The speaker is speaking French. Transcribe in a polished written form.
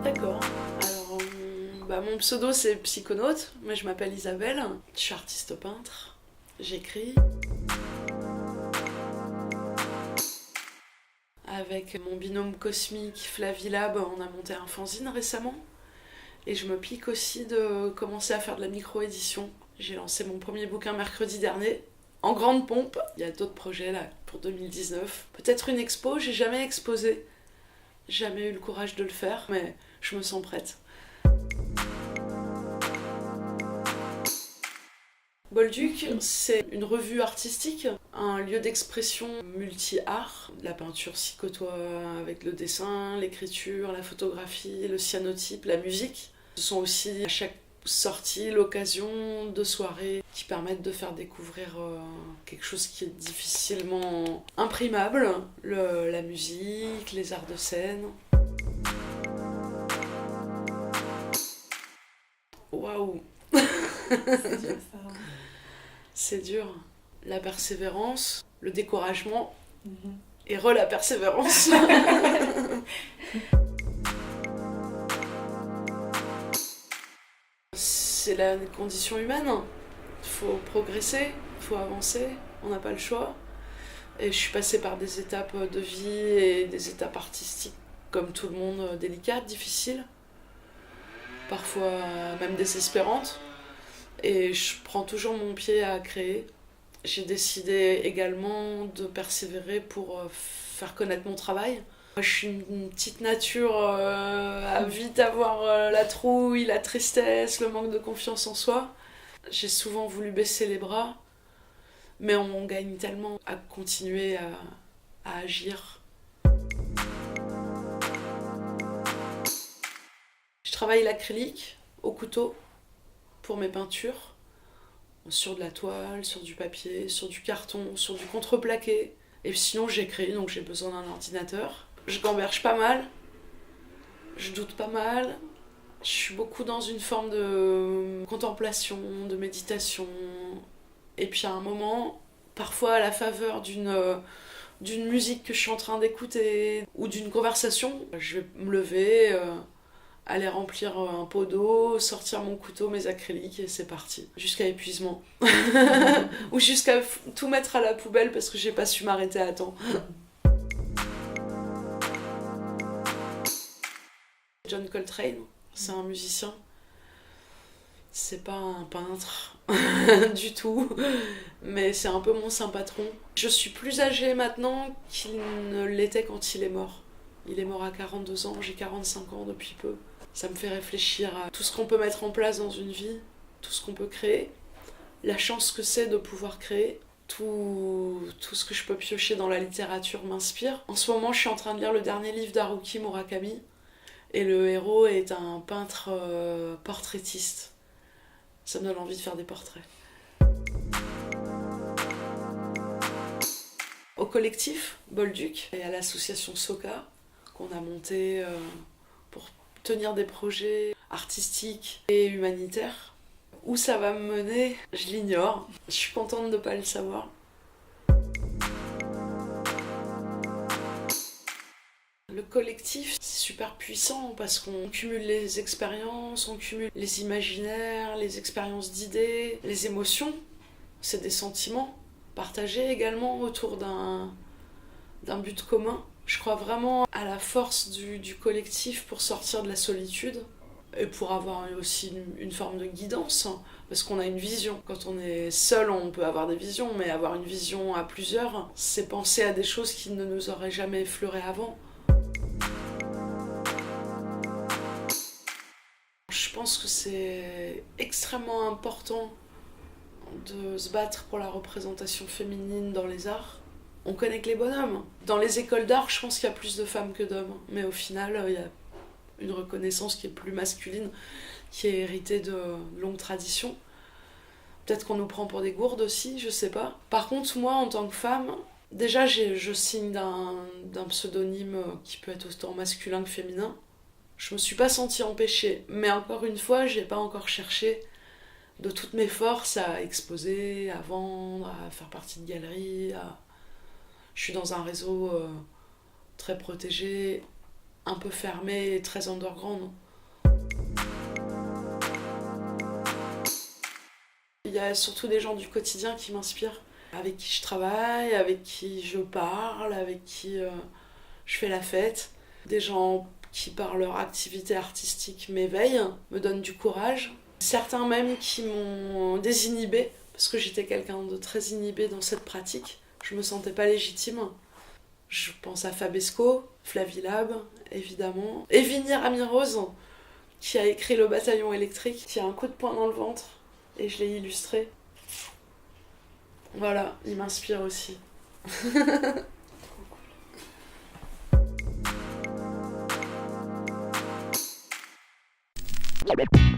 D'accord. Alors, mon pseudo c'est Psychonaute, mais je m'appelle Isabelle. Je suis artiste peintre. J'écris. Avec mon binôme cosmique Flavilab, on a monté un fanzine récemment. Et je me pique aussi de commencer à faire de la micro-édition. J'ai lancé mon premier bouquin mercredi dernier, en grande pompe. Il y a d'autres projets là pour 2019. Peut-être une expo, j'ai jamais exposé. Jamais eu le courage de le faire, mais je me sens prête. Bolduc, c'est une revue artistique, un lieu d'expression multi-art. La peinture s'y côtoie avec le dessin, l'écriture, la photographie, le cyanotype, la musique. Ce sont aussi à chaque sortie l'occasion de soirées qui permettent de faire découvrir quelque chose qui est difficilement imprimable, la musique, les arts de scène. Waouh. C'est dur ça. C'est dur. La persévérance, le découragement Mhm. et la persévérance. C'est la condition humaine. Il faut progresser, il faut avancer, on n'a pas le choix. Et je suis passée par des étapes de vie et des étapes artistiques, comme tout le monde, délicates, difficiles, parfois même désespérantes. Et je prends toujours mon pied à créer. J'ai décidé également de persévérer pour faire connaître mon travail. Moi, je suis une petite nature à vite avoir la trouille, la tristesse, le manque de confiance en soi. J'ai souvent voulu baisser les bras, mais on gagne tellement à continuer à agir. Je travaille l'acrylique au couteau pour mes peintures, sur de la toile, sur du papier, sur du carton, sur du contreplaqué. Et sinon j'écris, donc j'ai besoin d'un ordinateur. Je gamberge pas mal, je doute pas mal, je suis beaucoup dans une forme de contemplation, de méditation. Et puis à un moment, parfois à la faveur d'une musique que je suis en train d'écouter ou d'une conversation, je vais me lever, aller remplir un pot d'eau, sortir mon couteau, mes acryliques et c'est parti. Jusqu'à épuisement. Ou jusqu'à tout mettre à la poubelle parce que j'ai pas su m'arrêter à temps. John Coltrane, c'est un musicien. C'est pas un peintre du tout, mais c'est un peu mon saint patron. Je suis plus âgée maintenant qu'il ne l'était quand il est mort. Il est mort à 42 ans, j'ai 45 ans depuis peu. Ça me fait réfléchir à tout ce qu'on peut mettre en place dans une vie, tout ce qu'on peut créer, la chance que c'est de pouvoir créer. Tout ce que je peux piocher dans la littérature m'inspire. En ce moment, je suis en train de lire le dernier livre d'Haruki Murakami, et le héros est un peintre portraitiste. Ça me donne envie de faire des portraits. Au collectif Bolduc et à l'association Soka qu'on a monté pour tenir des projets artistiques et humanitaires. Où ça va me mener, je l'ignore. Je suis contente de ne pas le savoir. Le collectif, c'est super puissant parce qu'on cumule les expériences, on cumule les imaginaires, les expériences d'idées, les émotions. C'est des sentiments partagés également autour d'un but commun. Je crois vraiment à la force du collectif pour sortir de la solitude et pour avoir aussi une forme de guidance, parce qu'on a une vision. Quand on est seul, on peut avoir des visions, mais avoir une vision à plusieurs, c'est penser à des choses qui ne nous auraient jamais effleurées avant. Je pense que c'est extrêmement important de se battre pour la représentation féminine dans les arts. On connaît que les bonhommes. Dans les écoles d'art, je pense qu'il y a plus de femmes que d'hommes. Mais au final, il y a une reconnaissance qui est plus masculine, qui est héritée de longues traditions. Peut-être qu'on nous prend pour des gourdes aussi, je sais pas. Par contre, moi, en tant que femme, déjà, je signe d'un pseudonyme qui peut être autant masculin que féminin. Je me suis pas sentie empêchée. Mais encore une fois, j'ai pas encore cherché de toutes mes forces à exposer, à vendre, à faire partie de galeries, Je suis dans un réseau très protégé, un peu fermé et très underground. Il y a surtout des gens du quotidien qui m'inspirent, avec qui je travaille, avec qui je parle, avec qui je fais la fête. Des gens qui, par leur activité artistique, m'éveillent, me donnent du courage. Certains même qui m'ont désinhibée, parce que j'étais quelqu'un de très inhibé dans cette pratique. Je me sentais pas légitime. Je pense à Fabesco, Flavilab, évidemment. Et Eviny Ramirose, qui a écrit Le Bataillon électrique, qui a un coup de poing dans le ventre, et je l'ai illustré. Voilà, il m'inspire aussi. Trop cool.